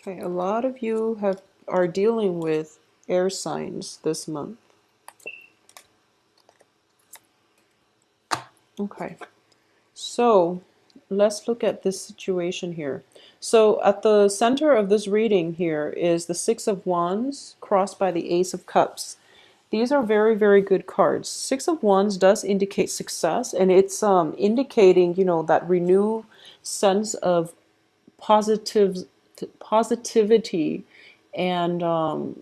Okay, a lot of you are dealing with air signs this month. Okay, so let's look at this situation here. So at the center of this reading here is the Six of Wands crossed by the Ace of Cups. These are very, very good cards. Six of Wands does indicate success, and it's indicating, that renewed sense of positive positivity, and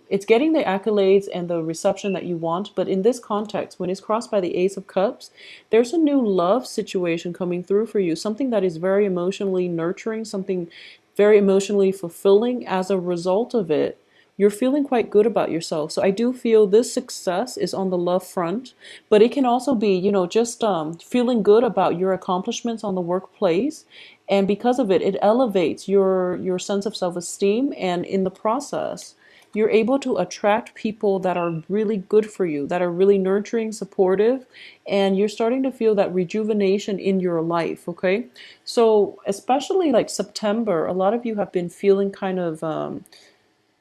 it's getting the accolades and the reception that you want. But in this context, when it's crossed by the Ace of Cups, there's a new love situation coming through for you, something that is very emotionally nurturing, something very emotionally fulfilling. As a result of it, you're feeling quite good about yourself. So I do feel this success is on the love front, but it can also be, just feeling good about your accomplishments on the workplace. And because of it, it elevates your sense of self-esteem. And in the process, you're able to attract people that are really good for you, that are really nurturing, supportive, and you're starting to feel that rejuvenation in your life, okay? So especially like September, a lot of you have been feeling kind of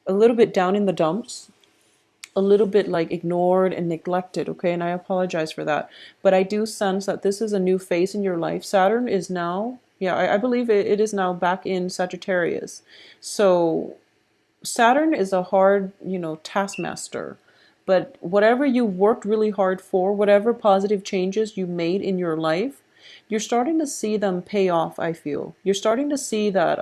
a little bit down in the dumps, a little bit like ignored and neglected, okay? And I apologize for that. But I do sense that this is a new phase in your life. Saturn is now, yeah, I believe it is now back in Sagittarius. So Saturn is a hard, taskmaster. But whatever you worked really hard for, whatever positive changes you made in your life, you're starting to see them pay off, I feel. You're starting to see that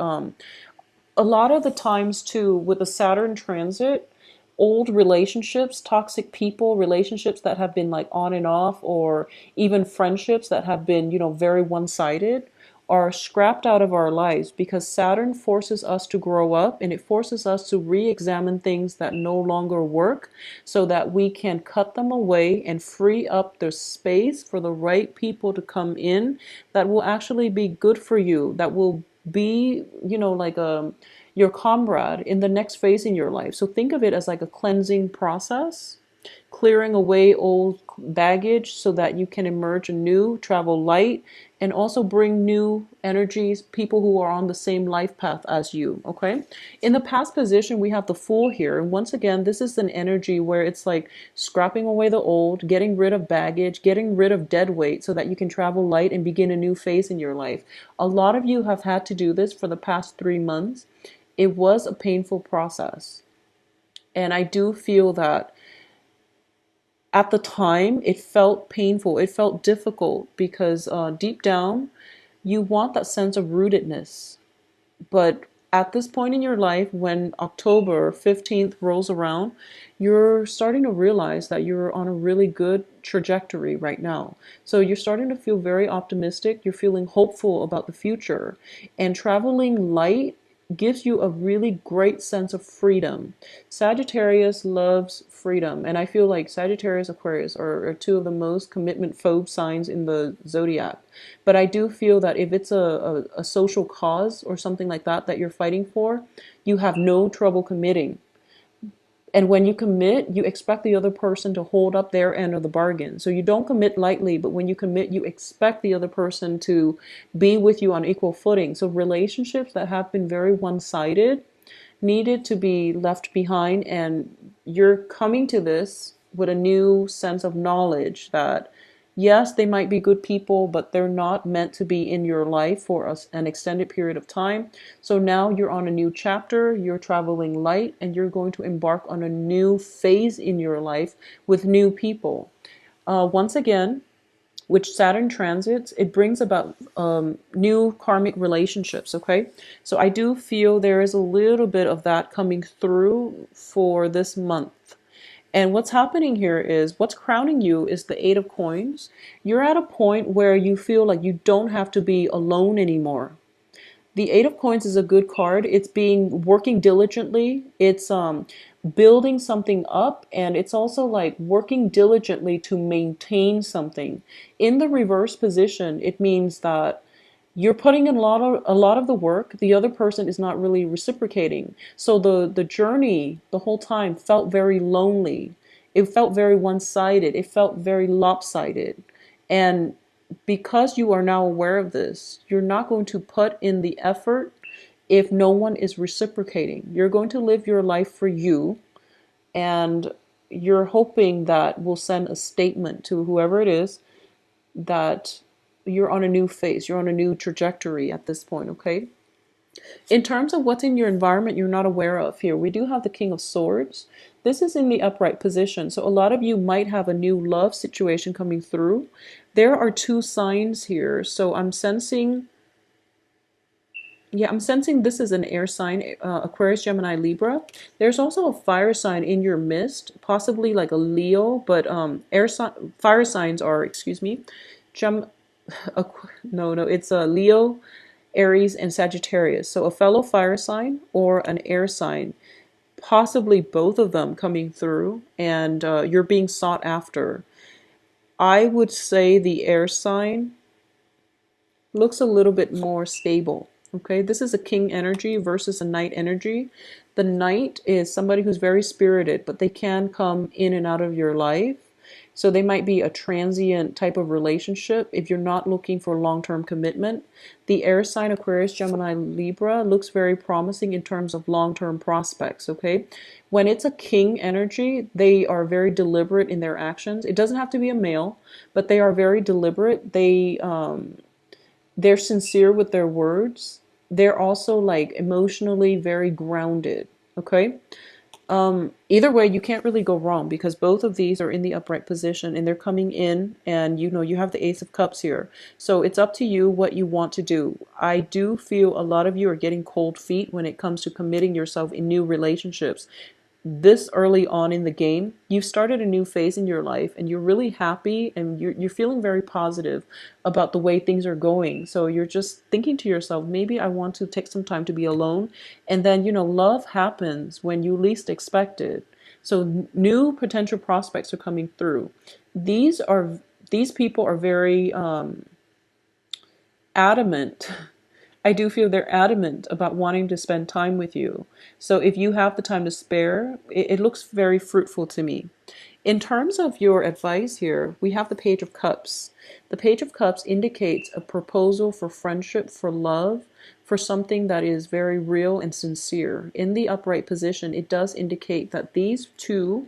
a lot of the times too with the Saturn transit, old relationships, toxic people, relationships that have been like on and off, or even friendships that have been, very one-sided, are scrapped out of our lives because Saturn forces us to grow up, and it forces us to re-examine things that no longer work so that we can cut them away and free up the space for the right people to come in that will actually be good for you, that will be, like your comrade in the next phase in your life. So think of it as like a cleansing process, clearing away old baggage so that you can emerge anew, travel light, and also bring new energies, people who are on the same life path as you, okay? In the past position, we have the Fool here. And once again, this is an energy where it's like scrapping away the old, getting rid of baggage, getting rid of dead weight so that you can travel light and begin a new phase in your life. A lot of you have had to do this for the past 3 months. It was a painful process. And I do feel that at the time, it felt painful. It felt difficult because deep down, you want that sense of rootedness. But at this point in your life, when October 15th rolls around, you're starting to realize that you're on a really good trajectory right now. So you're starting to feel very optimistic. You're feeling hopeful about the future. And traveling light gives you a really great sense of freedom. Sagittarius loves freedom, and I feel like Sagittarius, Aquarius are two of the most commitment phobe signs in the zodiac. But I do feel that if it's a social cause or something like that that you're fighting for, you have no trouble committing. And when you commit, you expect the other person to hold up their end of the bargain. So you don't commit lightly, but when you commit, you expect the other person to be with you on equal footing. So relationships that have been very one-sided needed to be left behind, and you're coming to this with a new sense of knowledge that yes, they might be good people, but they're not meant to be in your life for an extended period of time. So now you're on a new chapter, you're traveling light, and you're going to embark on a new phase in your life with new people. Once again, which Saturn transits, it brings about new karmic relationships, okay? So I do feel there is a little bit of that coming through for this month. And what's happening here is what's crowning you is the Eight of Coins. You're at a point where you feel like you don't have to be alone anymore. The Eight of Coins is a good card. It's being working diligently. It's building something up, and it's also like working diligently to maintain something. In the reverse position, it means that you're putting in a lot of the work. The other person is not really reciprocating. So the journey the whole time felt very lonely. It felt very one-sided. It felt very lopsided. And because you are now aware of this, you're not going to put in the effort if no one is reciprocating. You're going to live your life for you, and you're hoping that will send a statement to whoever it is that you're on a new phase, you're on a new trajectory at this point, okay? In terms of what's in your environment you're not aware of here, we do have the King of Swords. This is in the upright position. So a lot of you might have a new love situation coming through. There are two signs here. So I'm sensing, yeah, I'm sensing this is an air sign, Aquarius, Gemini, Libra. There's also a fire sign in your midst, possibly like a Leo, but fire signs are, excuse me, Gem, no, it's a Leo, Aries, and Sagittarius. So a fellow fire sign or an air sign, possibly both of them coming through, and you're being sought after. I would say the air sign looks a little bit more stable. Okay, this is a king energy versus a knight energy. The knight is somebody who's very spirited, but they can come in and out of your life. So they might be a transient type of relationship if you're not looking for long-term commitment. The air sign Aquarius, Gemini, Libra looks very promising in terms of long-term prospects, okay? When it's a king energy, they are very deliberate in their actions. It doesn't have to be a male, but they are very deliberate. They're sincere with their words. They're also like emotionally very grounded, okay? Either way, you can't really go wrong because both of these are in the upright position and they're coming in, and you know, you have the Ace of Cups here. So it's up to you what you want to do. I do feel a lot of you are getting cold feet when it comes to committing yourself in new relationships. This early on in the game, you've started a new phase in your life and you're really happy and you're feeling very positive about the way things are going. So you're just thinking to yourself, maybe I want to take some time to be alone. And then, you know, love happens when you least expect it. So new potential prospects are coming through. These people are very adamant. I do feel they're adamant about wanting to spend time with you. So if you have the time to spare, it looks very fruitful to me. In terms of your advice here, we have the Page of Cups. The Page of Cups indicates a proposal for friendship, for love, for something that is very real and sincere. In the upright position, it does indicate that these two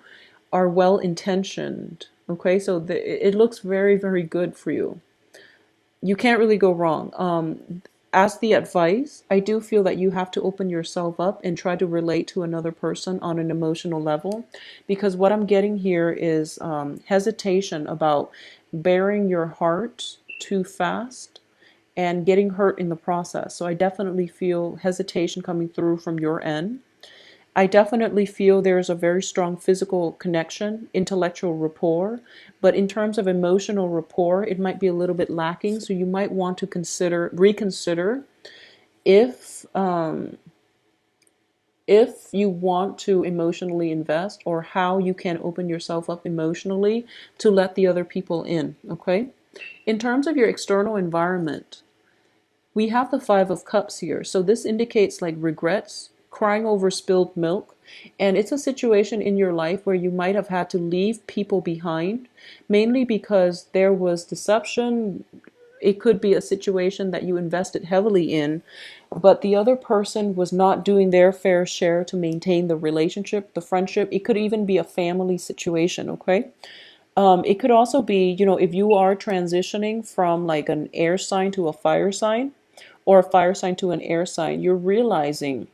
are well intentioned. Okay, so it looks very, very good for you. You can't really go wrong. As the advice, I do feel that you have to open yourself up and try to relate to another person on an emotional level, because what I'm getting here is hesitation about bearing your heart too fast and getting hurt in the process. So I definitely feel hesitation coming through from your end. I definitely feel there's a very strong physical connection, intellectual rapport, but in terms of emotional rapport, it might be a little bit lacking. So you might want to reconsider if you want to emotionally invest, or how you can open yourself up emotionally to let the other people in, okay? In terms of your external environment, we have the Five of Cups here. So this indicates like regrets, crying over spilled milk. And it's a situation in your life where you might have had to leave people behind, mainly because there was deception. It could be a situation that you invested heavily in, but the other person was not doing their fair share to maintain the relationship, the friendship. It could even be a family situation, okay? It could also be, you know, if you are transitioning from like an air sign to a fire sign, or a fire sign to an air sign, you're realizing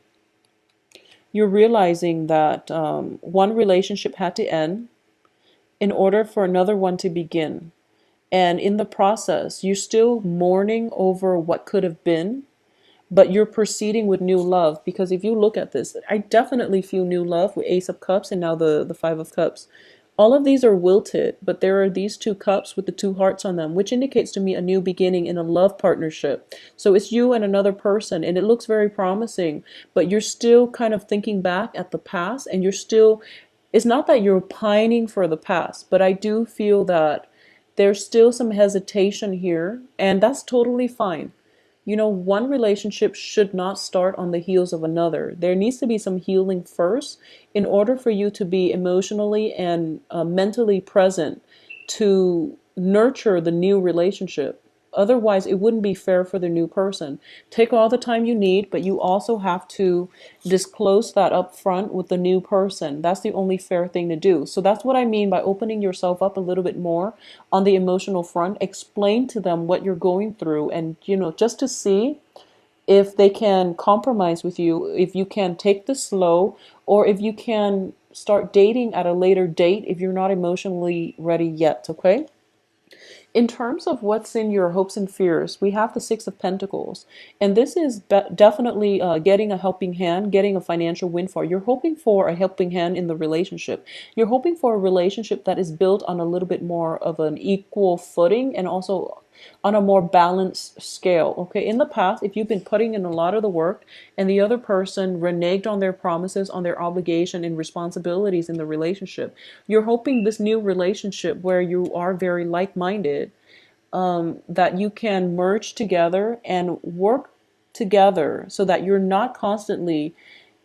that one relationship had to end in order for another one to begin. And in the process, you're still mourning over what could have been, but you're proceeding with new love. Because if you look at this, I definitely feel new love with Ace of Cups and now the Five of Cups. All of these are wilted, but there are these two cups with the two hearts on them, which indicates to me a new beginning in a love partnership. So it's you and another person, and it looks very promising, but you're still kind of thinking back at the past, and it's not that you're pining for the past, but I do feel that there's still some hesitation here, and that's totally fine. You know, one relationship should not start on the heels of another. There needs to be some healing first in order for you to be emotionally and mentally present to nurture the new relationship. Otherwise, it wouldn't be fair for the new person. Take all the time you need, but you also have to disclose that up front with the new person. That's the only fair thing to do. So that's what I mean by opening yourself up a little bit more on the emotional front. Explain to them what you're going through, and just to see if they can compromise with you, if you can take this slow, or if you can start dating at a later date if you're not emotionally ready yet, okay? In terms of what's in your hopes and fears, we have the Six of Pentacles. And this is definitely getting a helping hand, getting a financial windfall. You're hoping for a helping hand in the relationship. You're hoping for a relationship that is built on a little bit more of an equal footing and also on a more balanced scale. Okay, in the past, if you've been putting in a lot of the work and the other person reneged on their promises, on their obligation and responsibilities in the relationship, you're hoping this new relationship where you are very like-minded, that you can merge together and work together so that you're not constantly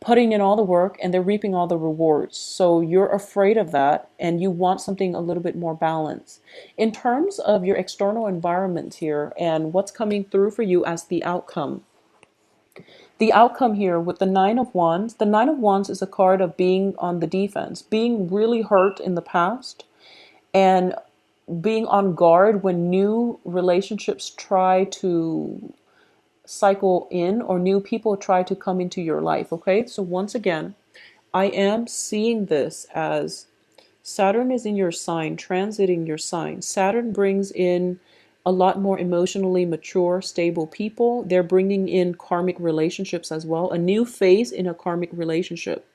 putting in all the work and they're reaping all the rewards. So you're afraid of that and you want something a little bit more balanced. In terms of your external environment here and what's coming through for you as the outcome here with the Nine of Wands is a card of being on the defense, being really hurt in the past, and being on guard when new relationships try to cycle in or new people try to come into your life. Okay, so once again, I am seeing this as Saturn is in your sign, transiting your sign. Saturn brings in a lot more emotionally mature, stable people. They're bringing in karmic relationships as well, a new phase in a karmic relationship.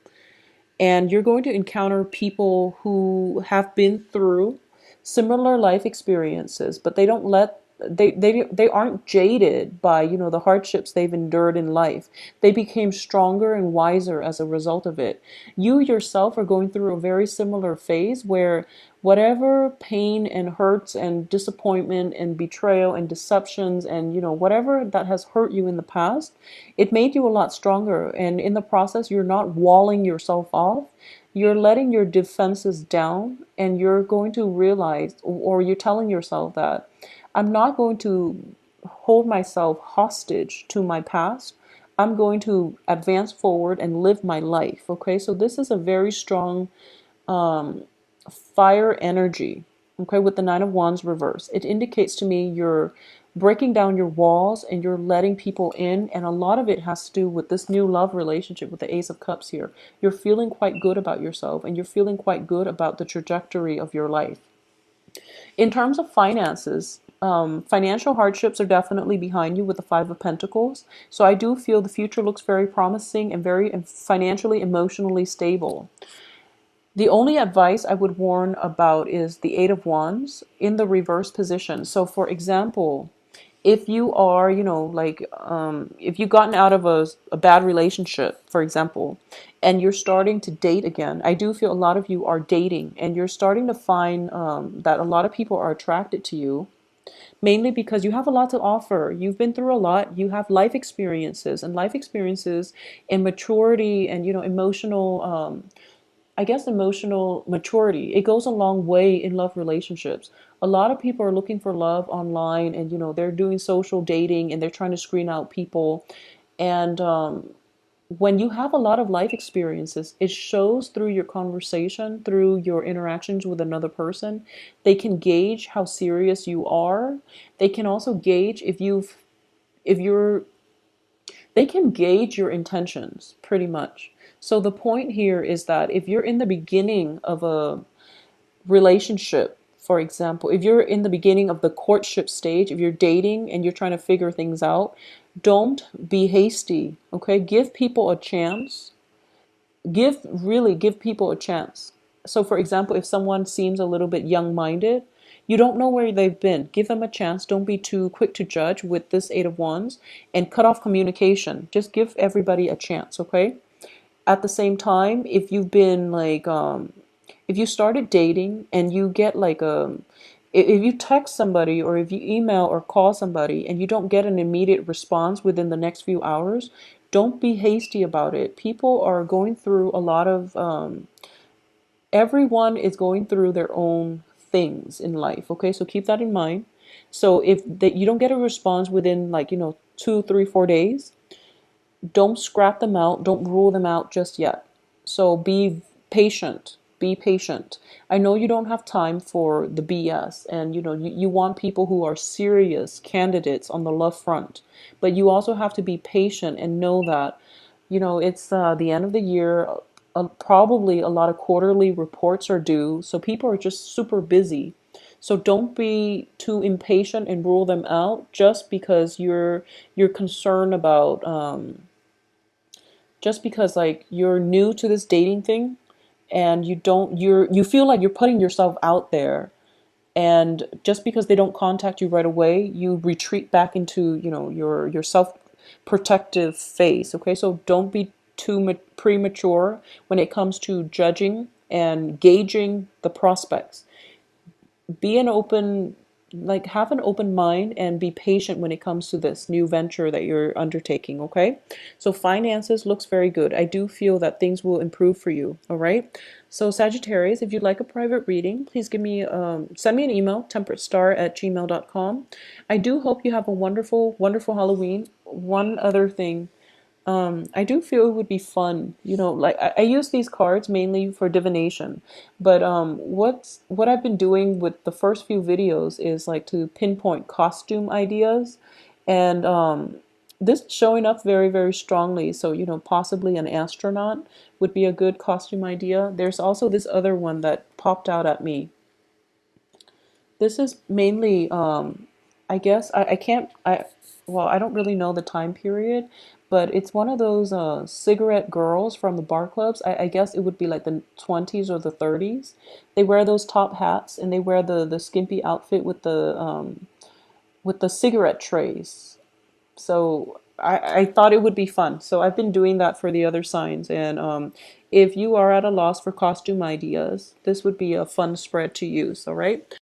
And you're going to encounter people who have been through similar life experiences, but they don't let they aren't jaded by the hardships they've endured in life. They became stronger and wiser as a result of it. You yourself are going through a very similar phase where whatever pain and hurts and disappointment and betrayal and deceptions and whatever that has hurt you in the past, it made you a lot stronger, and in the process you're not walling yourself off. You're letting your defenses down, and you're going to realize, or you're telling yourself that I'm not going to hold myself hostage to my past. I'm going to advance forward and live my life. Okay, so this is a very strong fire energy. Okay, with the Nine of Wands reverse, it indicates to me you're breaking down your walls and you're letting people in, and a lot of it has to do with this new love relationship with the Ace of Cups here. You're feeling quite good about yourself, and you're feeling quite good about the trajectory of your life. In terms of finances, financial hardships are definitely behind you with the Five of Pentacles. So I do feel the future looks very promising and very financially, emotionally stable. The only advice I would warn about is the Eight of Wands in the reverse position. So for example, if you are, if you've gotten out of a bad relationship, for example, and you're starting to date again, I do feel a lot of you are dating and you're starting to find that a lot of people are attracted to you, mainly because you have a lot to offer. You've been through a lot. You have life experiences and maturity and, emotional, I guess emotional maturity. It goes a long way in love relationships. A lot of people are looking for love online and, they're doing social dating and they're trying to screen out people. And when you have a lot of life experiences, it shows through your conversation, through your interactions with another person. They can gauge how serious you are. They can also gauge if you're, they can gauge your intentions pretty much. So the point here is that if you're in the beginning of a relationship, for example, if you're in the beginning of the courtship stage, if you're dating and you're trying to figure things out, don't be hasty, okay? Give people a chance. Give people a chance. So for example, if someone seems a little bit young-minded, you don't know where they've been. Give them a chance. Don't be too quick to judge with this Eight of Wands and cut off communication. Just give everybody a chance, okay? At the same time, if you've been if you started dating and you get if you text somebody or if you email or call somebody and you don't get an immediate response within the next few hours, don't be hasty about it. People are going through a lot of, everyone is going through their own things in life. Okay, so keep that in mind. So if that you don't get a response within like, 2, 3, 4 days, don't scrap them out, don't rule them out just yet. So be patient. Be patient. I know you don't have time for the BS, and you want people who are serious candidates on the love front, but you also have to be patient and know that it's the end of the year. Probably a lot of quarterly reports are due, so people are just super busy. So don't be too impatient and rule them out just because you're concerned about just because like you're new to this dating thing, and you feel like you're putting yourself out there, and just because they don't contact you right away, you retreat back into your self protective phase. Okay, so don't be too premature when it comes to judging and gauging the prospects. Be an open like have an open mind and be patient when it comes to this new venture that you're undertaking. Okay, so finances looks very good. I do feel that things will improve for you. All right, so Sagittarius, if you'd like a private reading, please send me an email, temperatestar@gmail.com. I do hope you have a wonderful Halloween. One other thing, I do feel it would be fun, like I use these cards mainly for divination, but what I've been doing with the first few videos is like to pinpoint costume ideas, and this is showing up very, very strongly. So, possibly an astronaut would be a good costume idea. There's also this other one that popped out at me. This is mainly, I guess, I can't, well, I don't really know the time period, but it's one of those cigarette girls from the bar clubs. I guess it would be like the 20s or the 30s. They wear those top hats, and they wear the skimpy outfit with the cigarette trays. So I thought it would be fun. So I've been doing that for the other signs. And if you are at a loss for costume ideas, this would be a fun spread to use. All right.